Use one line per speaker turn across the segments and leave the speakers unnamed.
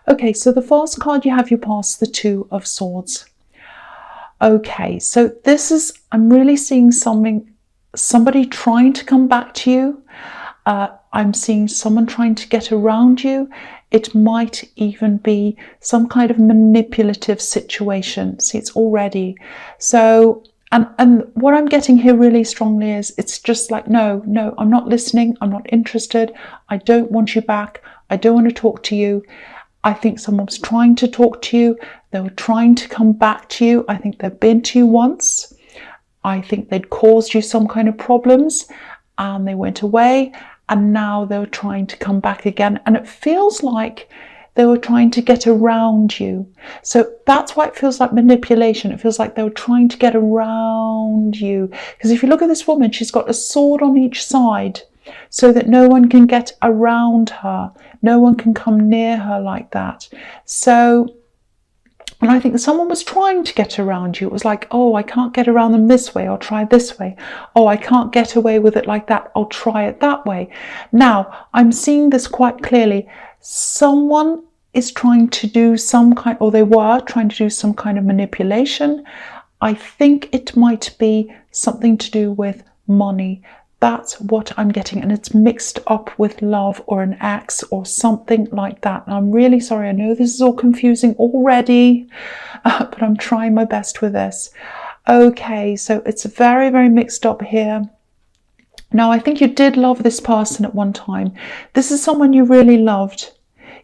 Okay, so the first card you have, you pass the Two of Swords. Okay, so this is, I'm really seeing somebody trying to come back to you. I'm seeing someone trying to get around you. It might even be some kind of manipulative situation. See, it's already. So, and what I'm getting here really strongly is it's just like, no, I'm not listening. I'm not interested. I don't want you back. I don't want to talk to you. I think someone was trying to talk to you. They were trying to come back to you. I think they've been to you once. I think they'd caused you some kind of problems and they went away, and now they were trying to come back again. And it feels like they were trying to get around you. So that's why it feels like manipulation. It feels like they were trying to get around you. Because if you look at this woman, she's got a sword on each side so that no one can get around her. No one can come near her like that. So, and I think someone was trying to get around you. It was like, oh, I can't get around them this way. I'll try this way. Oh, I can't get away with it like that. I'll try it that way. Now, I'm seeing this quite clearly. Someone is trying to do some kind, or they were trying to do some kind of manipulation. I think it might be something to do with money. That's what I'm getting, and it's mixed up with love or an ex or something like that. And I'm really sorry. I know this is all confusing already, but I'm trying my best with this. Okay, so it's very, very mixed up here. Now, I think you did love this person at one time. This is someone you really loved.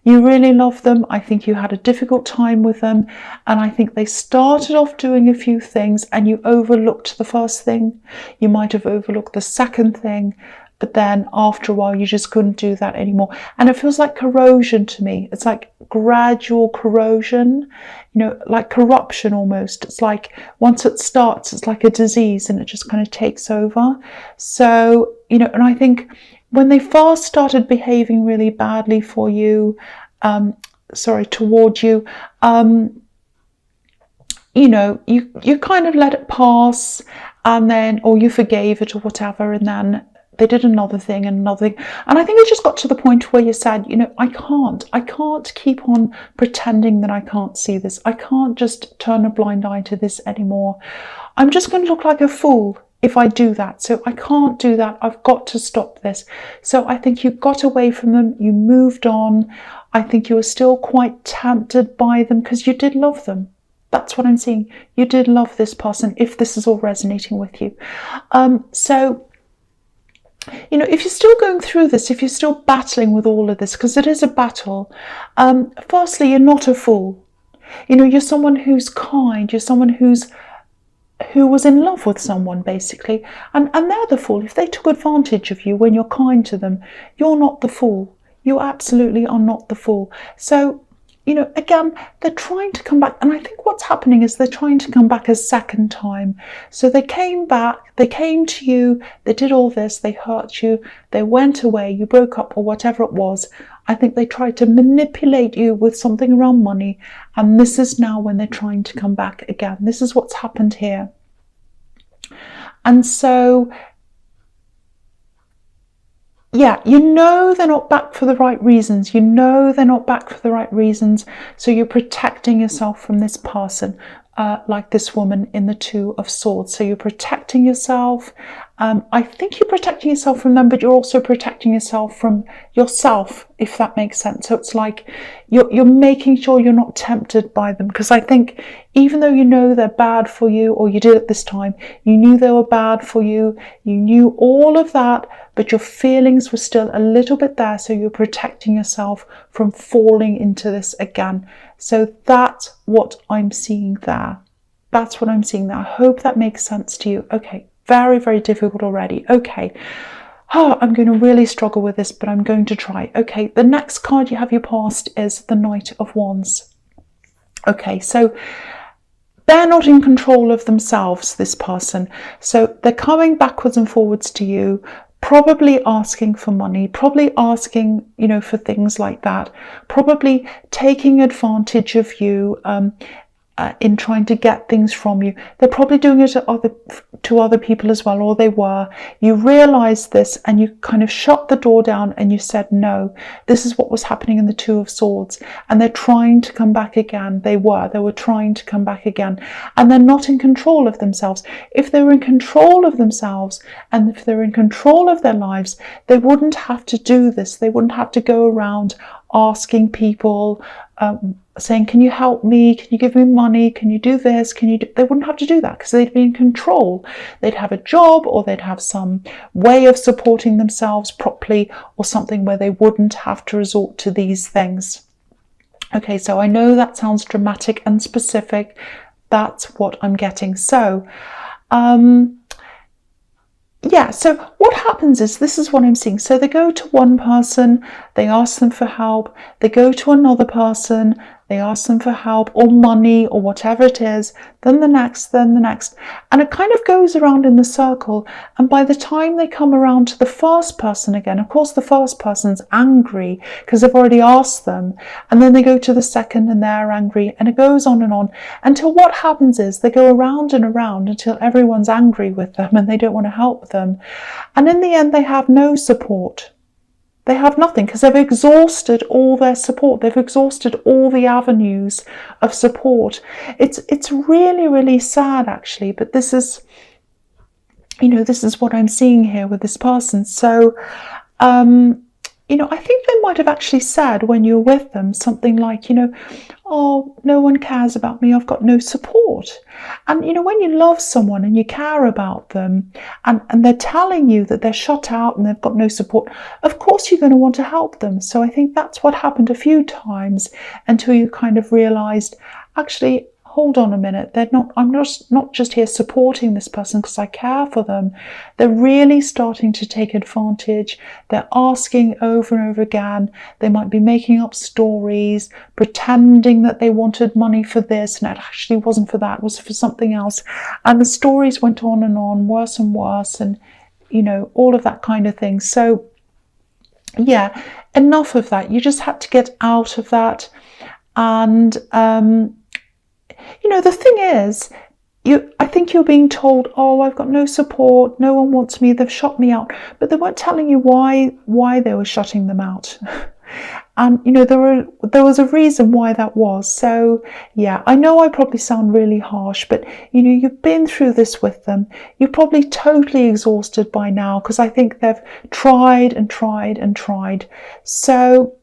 You really love them. I think you had a difficult time with them. And I think they started off doing a few things and you overlooked the first thing. You might have overlooked the second thing. But then after a while, you just couldn't do that anymore. And it feels like corrosion to me. It's like gradual corrosion, you know, like corruption almost. It's like once it starts, it's like a disease and it just kind of takes over. So, you know, and I think when they first started behaving really badly for you, towards you, you know, you kind of let it pass, and then, or you forgave it or whatever, and then they did another thing and another thing. And I think it just got to the point where you said, you know, I can't keep on pretending that I can't see this. I can't just turn a blind eye to this anymore. I'm just going to look like a fool if I do that. So I can't do that. I've got to stop this. So I think you got away from them. You moved on. I think you were still quite tempted by them because you did love them. That's what I'm seeing. You did love this person, if this is all resonating with you. So, you know, if you're still going through this, if you're still battling with all of this, because it is a battle, firstly, you're not a fool. You know, you're someone who's kind. You're someone who was in love with someone, basically, and they're the fool. If they took advantage of you when you're kind to them, you're not the fool. You absolutely are not the fool. So, you know, again, they're trying to come back, and I think what's happening is they're trying to come back a second time. So they came back, they came to you, they did all this, they hurt you, they went away, you broke up or whatever it was. I think they tried to manipulate you with something around money, and this is now when they're trying to come back again. This is what's happened here. And so, yeah, you know they're not back for the right reasons. You know they're not back for the right reasons. So you're protecting yourself from this person, like this woman in the Two of Swords. So you're protecting yourself. I think you're protecting yourself from them, but you're also protecting yourself from yourself, if that makes sense. So it's like you're making sure you're not tempted by them. Because I think even though you know they're bad for you, or you did it this time, you knew they were bad for you, you knew all of that, but your feelings were still a little bit there. So you're protecting yourself from falling into this again. So that's what I'm seeing there. That's what I'm seeing there. I hope that makes sense to you. Okay, very, very difficult already. Okay. Oh, I'm going to really struggle with this, but I'm going to try. Okay, the next card you have your past is the Knight of Wands. Okay, so they're not in control of themselves, this person. So they're coming backwards and forwards to you, probably asking for money, probably asking, you know, for things like that, probably taking advantage of you. in trying to get things from you. They're probably doing it to other people as well, or they were. You realized this and you kind of shut the door down and you said, no, this is what was happening in the Two of Swords. And they're trying to come back again. They were trying to come back again. And they're not in control of themselves. If they were in control of themselves and if they're in control of their lives, they wouldn't have to do this. They wouldn't have to go around asking people, saying, can you help me? Can you give me money? Can you do this? They wouldn't have to do that because they'd be in control. They'd have a job, or they'd have some way of supporting themselves properly, or something where they wouldn't have to resort to these things. Okay, so I know that sounds dramatic and specific. That's what I'm getting. So, yeah, so what happens is, this is what I'm seeing. So they go to one person, they ask them for help. They go to another person, they ask them for help or money or whatever it is. Then the next, then the next. And it kind of goes around in the circle. And by the time they come around to the first person again, of course, the first person's angry because they've already asked them. And then they go to the second and they're angry. And it goes on until what happens is they go around and around until everyone's angry with them and they don't want to help them. And in the end, they have no support. They have nothing because they've exhausted all their support. They've exhausted all the avenues of support. It's really, really sad, actually. But this is, this is what I'm seeing here with this person. So, I think they might have actually said when you're with them something like, oh, no one cares about me. I've got no support. And, when you love someone and you care about them and they're telling you that they're shut out and they've got no support, of course you're going to want to help them. So I think that's what happened a few times until you kind of realized, actually, hold on a minute, I'm not just here supporting this person because I care for them. They're really starting to take advantage. They're asking over and over again. They might be making up stories, pretending that they wanted money for this, and it actually wasn't for that, it was for something else. And the stories went on, worse and worse, and all of that kind of thing. So yeah, enough of that. You just had to get out of that. And the thing is, I think you're being told, oh, I've got no support, no one wants me, they've shut me out, but they weren't telling you why they were shutting them out. And there was a reason why that was. So yeah, I know I probably sound really harsh, but you've been through this with them. You're probably totally exhausted by now because I think they've tried and tried and tried. So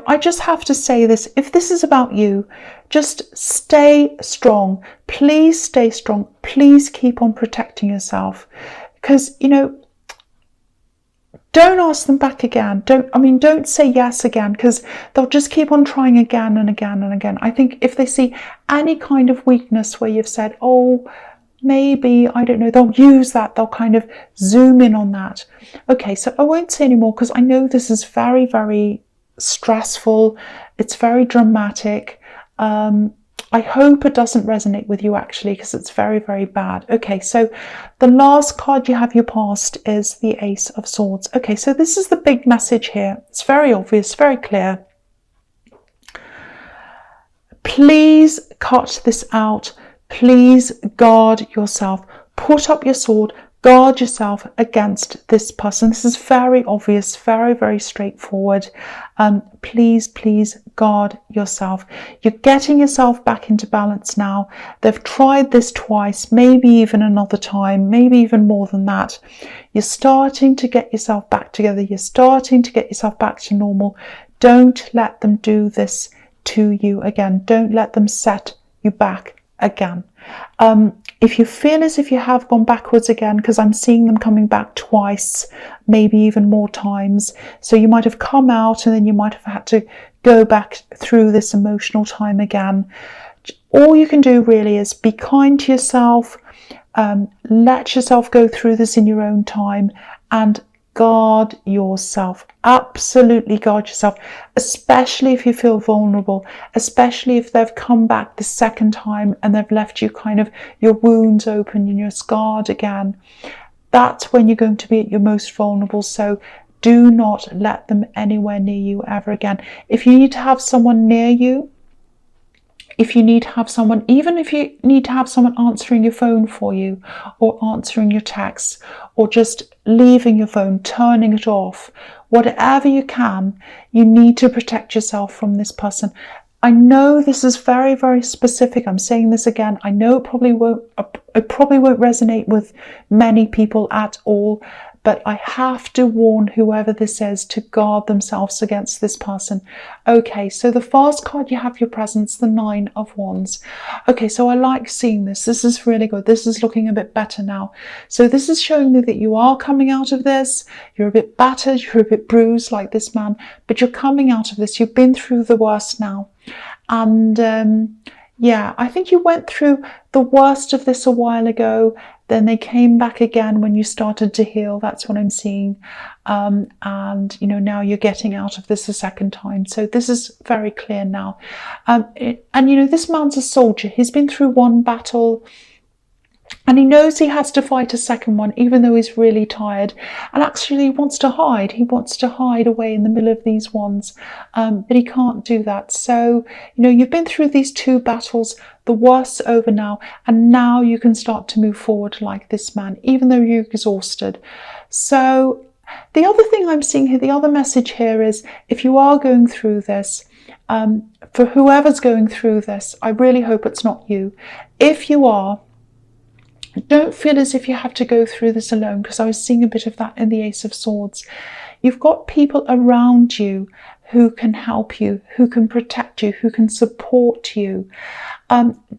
I just have to say this. If this is about you, just stay strong. Please stay strong. Please keep on protecting yourself. Because, don't ask them back again. Don't say yes again, because they'll just keep on trying again and again and again. I think if they see any kind of weakness where you've said, oh, maybe, I don't know, they'll use that. They'll kind of zoom in on that. Okay, so I won't say anymore because I know this is very, very stressful. It's very dramatic. I hope it doesn't resonate with you, actually, because it's very, very bad. Okay, so the last card you have your past is the Ace of Swords. Okay, so this is the big message here. It's very obvious, very clear. Please cut this out. Please guard yourself. Put up your sword. Guard yourself against this person. This is very obvious, very, very straightforward. Please guard yourself. You're getting yourself back into balance now. They've tried this twice, maybe even another time, maybe even more than that. You're starting to get yourself back together. You're starting to get yourself back to normal. Don't let them do this to you again. Don't let them set you back again. If you feel as if you have gone backwards again, because I'm seeing them coming back twice, maybe even more times. So you might have come out and then you might have had to go back through this emotional time again. All you can do really is be kind to yourself, let yourself go through this in your own time, and guard yourself. Absolutely guard yourself, especially if you feel vulnerable, especially if they've come back the second time and they've left you kind of your wounds open and you're scarred again. That's when you're going to be at your most vulnerable. So do not let them anywhere near you ever again. If you need to have someone near you, if you need to have someone, even if you need to have someone answering your phone for you, or answering your texts, or just leaving your phone, turning it off, whatever you can, you need to protect yourself from this person. I know this is very, very specific. I'm saying this again. I know it probably won't resonate with many people at all, but I have to warn whoever this is to guard themselves against this person. Okay, so the first card you have your presence, the Nine of Wands. Okay, so I like seeing this. This is really good. This is looking a bit better now. So this is showing me that you are coming out of this. You're a bit battered, you're a bit bruised like this man, but you're coming out of this. You've been through the worst now. And yeah, I think you went through the worst of this a while ago. Then they came back again when you started to heal. That's what I'm seeing. And, you know, now you're getting out of this a second time. So this is very clear now. And, you know, this man's a soldier. He's been through one battle. And he knows he has to fight a second one, even though he's really tired. And actually he wants to hide. He wants to hide away in the middle of these wands. But he can't do that. So, you know, you've been through these two battles. The worst's over now. And now you can start to move forward like this man, even though you're exhausted. So the other thing I'm seeing here, the other message here is, if you are going through this, for whoever's going through this, I really hope it's not you. If you are, don't feel as if you have to go through this alone, because I was seeing a bit of that in the Ace of Swords. You've got people around you who can help you, who can protect you, who can support you.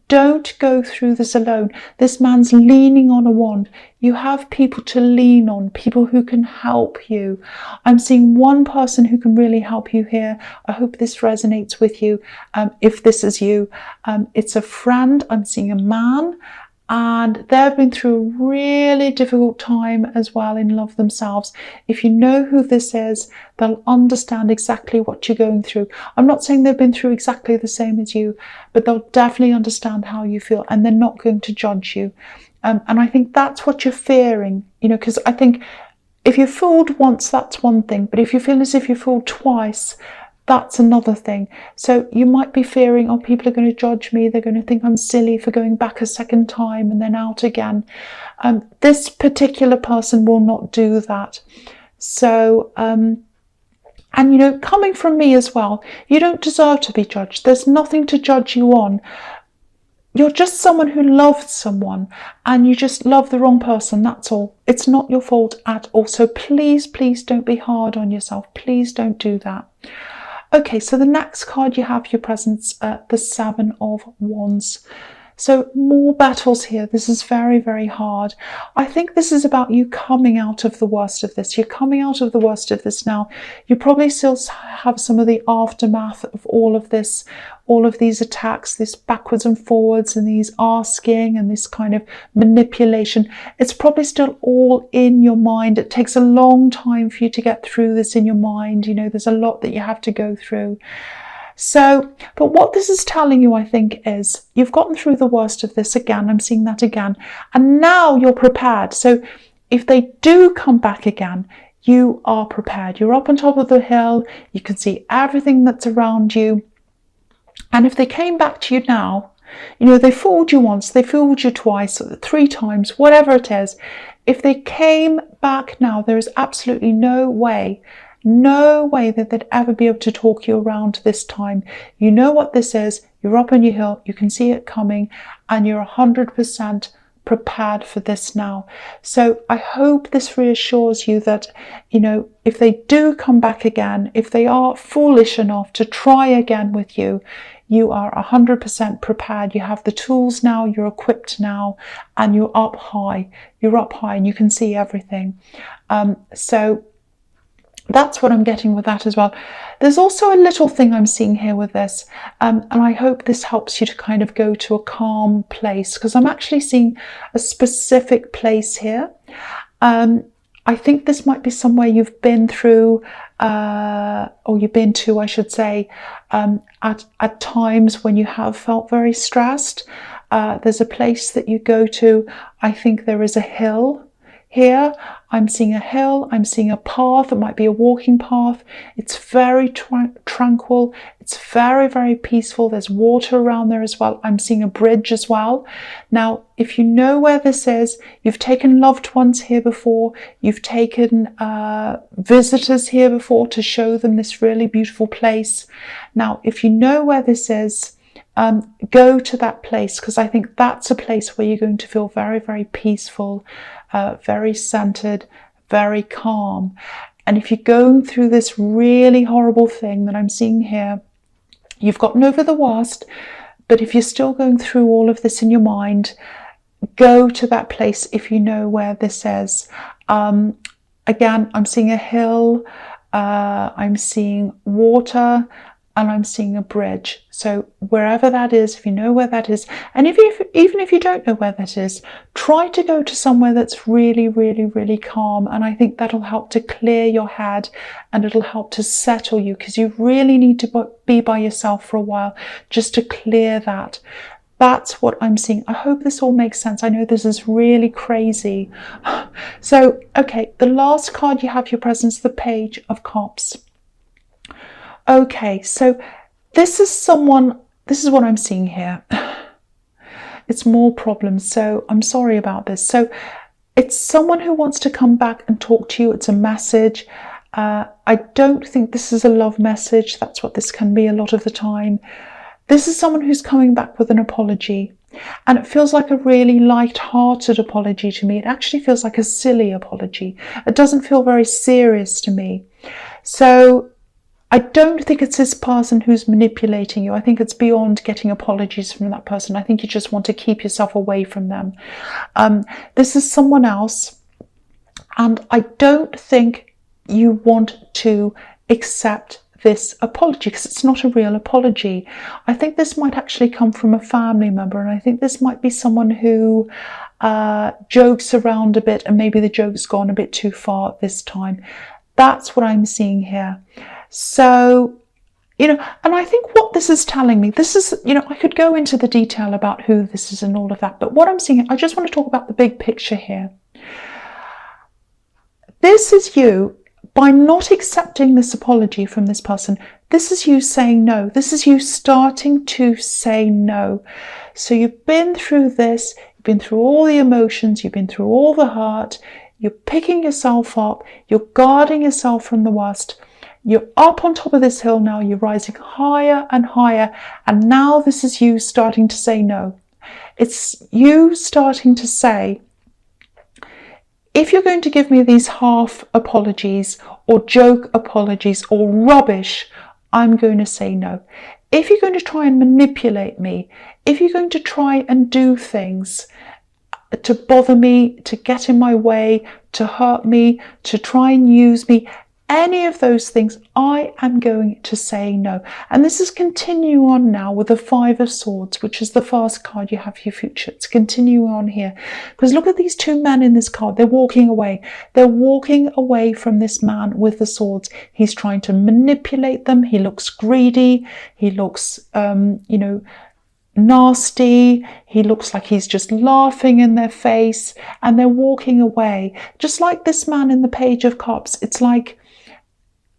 Don't go through this alone. This man's leaning on a wand. You have people to lean on, people who can help you. I'm seeing one person who can really help you here. I hope this resonates with you. If this is you, it's a friend. I'm seeing a man. And they've been through a really difficult time as well in love themselves. If you know who this is, they'll understand exactly what you're going through. I'm not saying they've been through exactly the same as you, but they'll definitely understand how you feel, and they're not going to judge you. And I think that's what you're fearing, you know, because I think if you're fooled once, that's one thing. But if you feel as if you're fooled twice, that's another thing. So you might be fearing, oh, people are going to judge me. They're going to think I'm silly for going back a second time and then out again. This particular person will not do that. So, and you know, coming from me as well, you don't deserve to be judged. There's nothing to judge you on. You're just someone who loved someone, and you just love the wrong person. That's all. It's not your fault at all. So please, please don't be hard on yourself. Please don't do that. Okay, so the next card you have your presence, the Seven of Wands. So more battles here. This is very, very hard. I think this is about you coming out of the worst of this. You're coming out of the worst of this now. You probably still have some of the aftermath of all of this, all of these attacks, this backwards and forwards, and these asking and this kind of manipulation. It's probably still all in your mind. It takes a long time for you to get through this in your mind. You know, there's a lot that you have to go through. So, but what this is telling you, I think, is you've gotten through the worst of this again. I'm seeing that again. And now you're prepared. So if they do come back again, you are prepared. You're up on top of the hill. You can see everything that's around you. And if they came back to you now, you know, they fooled you once, they fooled you twice, 3 times, whatever it is. If they came back now, there is absolutely no way that they'd ever be able to talk you around this time. You know what this is. You're up on your hill. You can see it coming, and you're 100% prepared for this now. So I hope this reassures you that, you know, if they do come back again, if they are foolish enough to try again with you, you are 100% prepared. You have the tools now, you're equipped now, and you're up high. You're up high and you can see everything. So that's what I'm getting with that as well. There's also a little thing I'm seeing here with this, and I hope this helps you to kind of go to a calm place, because I'm actually seeing a specific place here. I think this might be somewhere you've been through, or you've been to, I should say, at times when you have felt very stressed. There's a place that you go to. I think there is a hill Here, I'm seeing a hill, I'm seeing a path, it might be a walking path. It's very tranquil, it's very, very peaceful. There's water around there as well. I'm seeing a bridge as well. Now, if you know where this is, you've taken loved ones here before, you've taken visitors here before to show them this really beautiful place. Now, if you know where this is, go to that place, because I think that's a place where you're going to feel very, very peaceful, very centered, very calm. And if you're going through this really horrible thing that I'm seeing here, you've gotten over the worst, but if you're still going through all of this in your mind, go to that place if you know where this is. Again, I'm seeing a hill, I'm seeing water, and I'm seeing a bridge. So wherever that is, if you know where that is, and even if you don't know where that is, try to go to somewhere that's really, really, really calm. And I think that'll help to clear your head, and it'll help to settle you, because you really need to be by yourself for a while just to clear that. That's what I'm seeing. I hope this all makes sense. I know this is really crazy. So, okay, the last card you have your presence, the Page of Cups. Okay, so this is what I'm seeing here. It's more problems, so I'm sorry about this. So it's someone who wants to come back and talk to you. It's a message. I don't think this is a love message. That's what this can be a lot of the time. This is someone who's coming back with an apology. And it feels like a really light-hearted apology to me. It actually feels like a silly apology. It doesn't feel very serious to me. So I don't think it's this person who's manipulating you. I think it's beyond getting apologies from that person. I think you just want to keep yourself away from them. This is someone else, and I don't think you want to accept this apology, because it's not a real apology. I think this might actually come from a family member, and I think this might be someone who jokes around a bit, and maybe the joke's gone a bit too far this time. That's what I'm seeing here. So, and I think what this is telling me, this is, I could go into the detail about who this is and all of that, but what I'm seeing, I just want to talk about the big picture here. This is you, by not accepting this apology from this person, this is you saying no. This is you starting to say no. So you've been through this, you've been through all the emotions, you've been through all the hurt, you're picking yourself up, you're guarding yourself from the worst. You're up on top of this hill now, you're rising higher and higher, and now this is you starting to say no. It's you starting to say, if you're going to give me these half apologies or joke apologies or rubbish, I'm going to say no. If you're going to try and manipulate me, if you're going to try and do things to bother me, to get in my way, to hurt me, to try and use me, any of those things, I am going to say no. And this is continuing on now with the Five of Swords, which is the first card you have for your future. It's continuing on here. Because look at these two men in this card. They're walking away. They're walking away from this man with the swords. He's trying to manipulate them. He looks greedy. He looks, nasty. He looks like he's just laughing in their face. And they're walking away. Just like this man in the Page of Cups. It's like,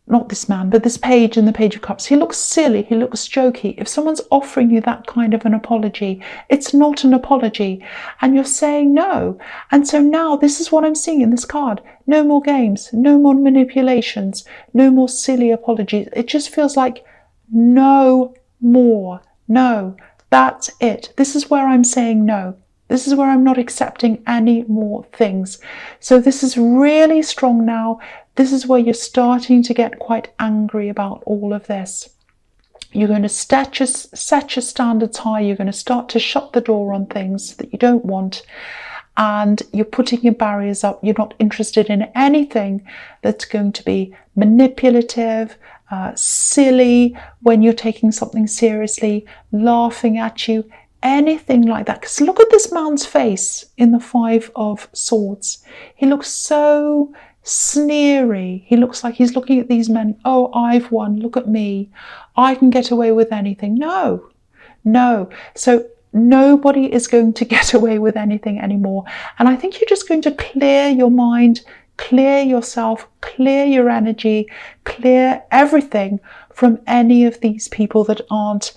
not this man, but this page in the Page of Cups. He looks silly, he looks jokey. If someone's offering you that kind of an apology, it's not an apology, and you're saying no. And so now this is what I'm seeing in this card. No more games, no more manipulations, no more silly apologies. It just feels like no more. No, that's it. This is where I'm saying no. This is where I'm not accepting any more things. So this is really strong now. This is where you're starting to get quite angry about all of this. You're going to set your standards high. You're going to start to shut the door on things that you don't want. And you're putting your barriers up. You're not interested in anything that's going to be manipulative, silly when you're taking something seriously, laughing at you, anything like that. Because look at this man's face in the Five of Swords. He looks so sneery. He looks like he's looking at these men. Oh, I've won. Look at me. I can get away with anything. No. So nobody is going to get away with anything anymore. And I think you're just going to clear your mind, clear yourself, clear your energy, clear everything from any of these people that aren't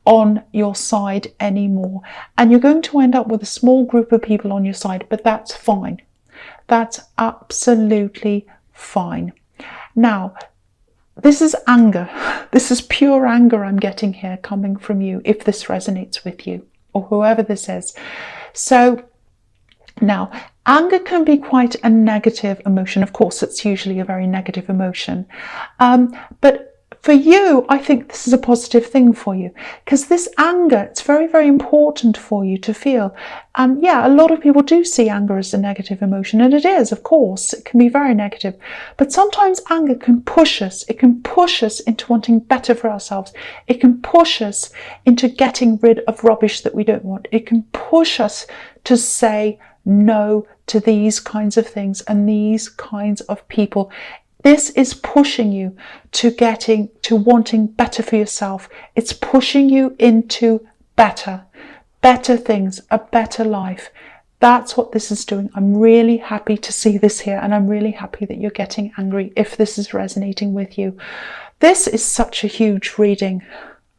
on your side anymore. And you're going to end up with a small group of people on your side, but that's fine. That's absolutely fine. Now, this is anger. This is pure anger I'm getting here coming from you, if this resonates with you or whoever this is. So now, anger can be quite a negative emotion. Of course, it's usually a very negative emotion. But for you, I think this is a positive thing for you, because this anger, it's very, very important for you to feel. And yeah, a lot of people do see anger as a negative emotion, and it is, of course, it can be very negative. But sometimes anger can push us. It can push us into wanting better for ourselves. It can push us into getting rid of rubbish that we don't want. It can push us to say no to these kinds of things and these kinds of people. This is pushing you to wanting better for yourself. It's pushing you into better things, a better life. That's what this is doing. I'm really happy to see this here, and I'm really happy that you're getting angry if this is resonating with you. This is such a huge reading.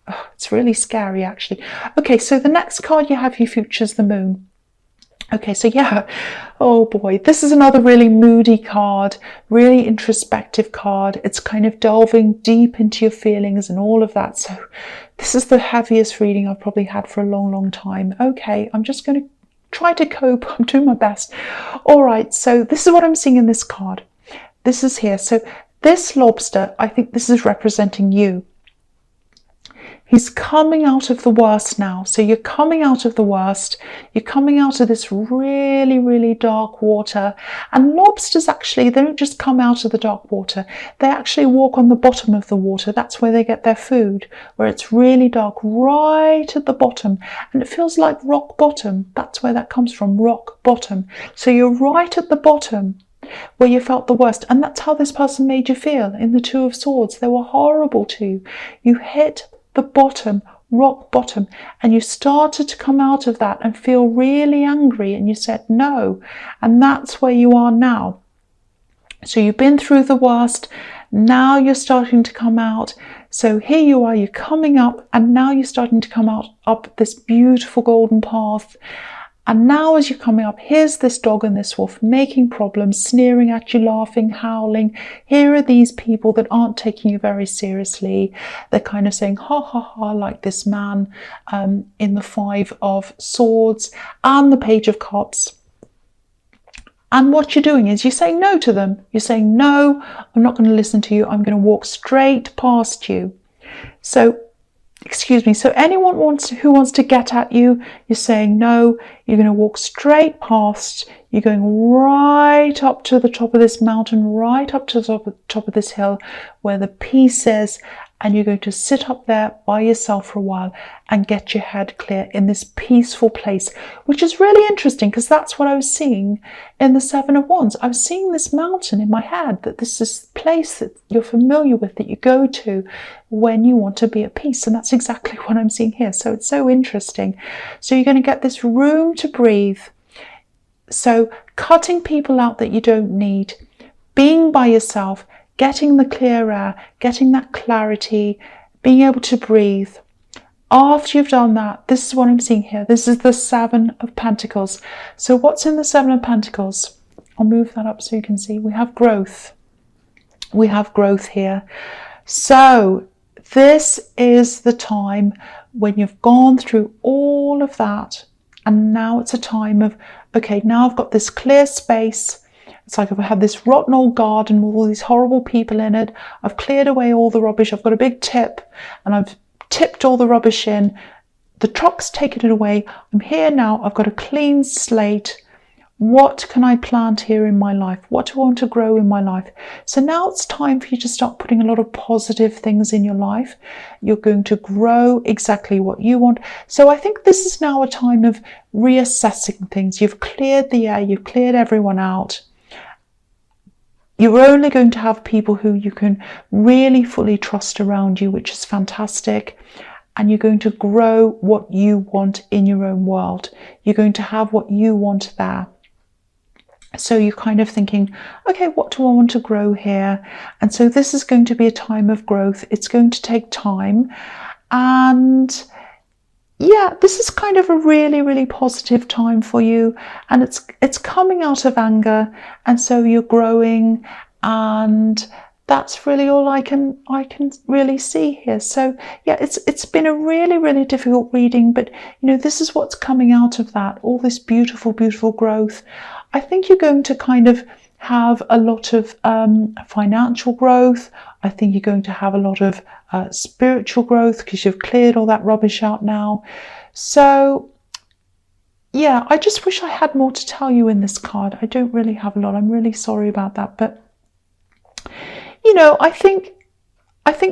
Oh, it's really scary, actually. Okay, so the next card you have, your future's the moon. Okay, so yeah, oh boy, this is another really moody card, really introspective card. It's kind of delving deep into your feelings and all of that. So this is the heaviest reading I've probably had for a long, long time. Okay, I'm just going to try to cope. I'm doing my best. All right, so this is what I'm seeing in this card. This is here. So this lobster, I think this is representing you. He's coming out of the worst now. So you're coming out of the worst. You're coming out of this really, really dark water. And lobsters actually, they don't just come out of the dark water. They actually walk on the bottom of the water. That's where they get their food, where it's really dark, right at the bottom. And it feels like rock bottom. That's where that comes from, rock bottom. So you're right at the bottom where you felt the worst. And that's how this person made you feel in the Two of Swords. They were horrible to you. You hit the bottom, rock bottom, and you started to come out of that and feel really angry, and you said no, and that's where you are now. So you've been through the worst, now you're starting to come out. So here you are, you're coming up, and now you're starting to come out up this beautiful golden path. And now as you're coming up, here's this dog and this wolf making problems, sneering at you, laughing, howling. Here are these people that aren't taking you very seriously. They're kind of saying, ha, ha, ha, like this man in the Five of Swords and the Page of Cups. And what you're doing is you're saying no to them. You're saying, no, I'm not going to listen to you. I'm going to walk straight past you. So excuse me, so anyone who wants to get at you, you're saying no, you're going to walk straight past, you're going right up to the top of this mountain, right up to the top of this hill where the peace is, and you're going to sit up there by yourself for a while and get your head clear in this peaceful place, which is really interesting because that's what I was seeing in the Seven of Wands. I was seeing this mountain in my head, that this is a place that you're familiar with, that you go to when you want to be at peace, and that's exactly what I'm seeing here. So it's so interesting. So you're going to get this room to breathe. So cutting people out that you don't need, being by yourself, getting the clear air, getting that clarity, being able to breathe. After you've done that, this is what I'm seeing here. This is the Seven of Pentacles. So what's in the Seven of Pentacles? I'll move that up so you can see. We have growth. We have growth here. So this is the time when you've gone through all of that, and now it's a time of, okay, now I've got this clear space. It's like I've had this rotten old garden with all these horrible people in it. I've cleared away all the rubbish. I've got a big tip and I've tipped all the rubbish in. The truck's taken it away. I'm here now. I've got a clean slate. What can I plant here in my life? What do I want to grow in my life? So now it's time for you to start putting a lot of positive things in your life. You're going to grow exactly what you want. So I think this is now a time of reassessing things. You've cleared the air. You've cleared everyone out. You're only going to have people who you can really fully trust around you, which is fantastic. and you're going to grow what you want in your own world. You're going to have what you want there. So you're kind of thinking, okay, what do I want to grow here? And so this is going to be a time of growth. It's going to take time. And yeah, this is kind of a really, really positive time for you. And it's coming out of anger. And so you're growing, and that's really all I can really see here. So yeah, it's been a really, really difficult reading, but you know, this is what's coming out of that, all this beautiful, beautiful growth. I think you're going to kind of have a lot of financial growth. I think you're going to have a lot of spiritual growth because you've cleared all that rubbish out now. So yeah, I just wish I had more to tell you in this card. I don't really have a lot. I'm really sorry about that, but you know, I think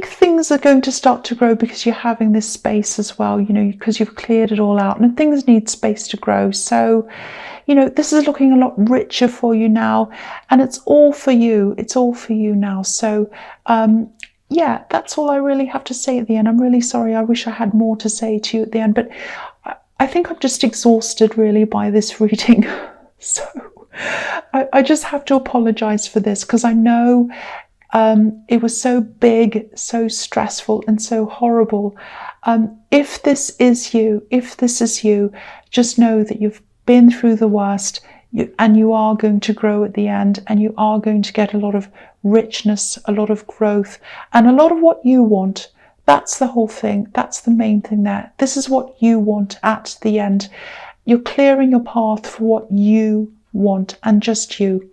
things are going to start to grow because you're having this space as well, you know, because you've cleared it all out, and things need space to grow. So, you know, this is looking a lot richer for you now, and it's all for you. It's all for you now. So, yeah, that's all I really have to say at the end. I'm really sorry. I wish I had more to say to you at the end, but I think I'm just exhausted really by this reading. So I just have to apologize for this, because I know it was so big, so stressful, and so horrible. If this is you, just know that you've been through the worst, and you are going to grow at the end, and you are going to get a lot of richness, a lot of growth, and a lot of what you want. That's the whole thing. That's the main thing there. This is what you want at the end. You're clearing your path for what you want, and just you.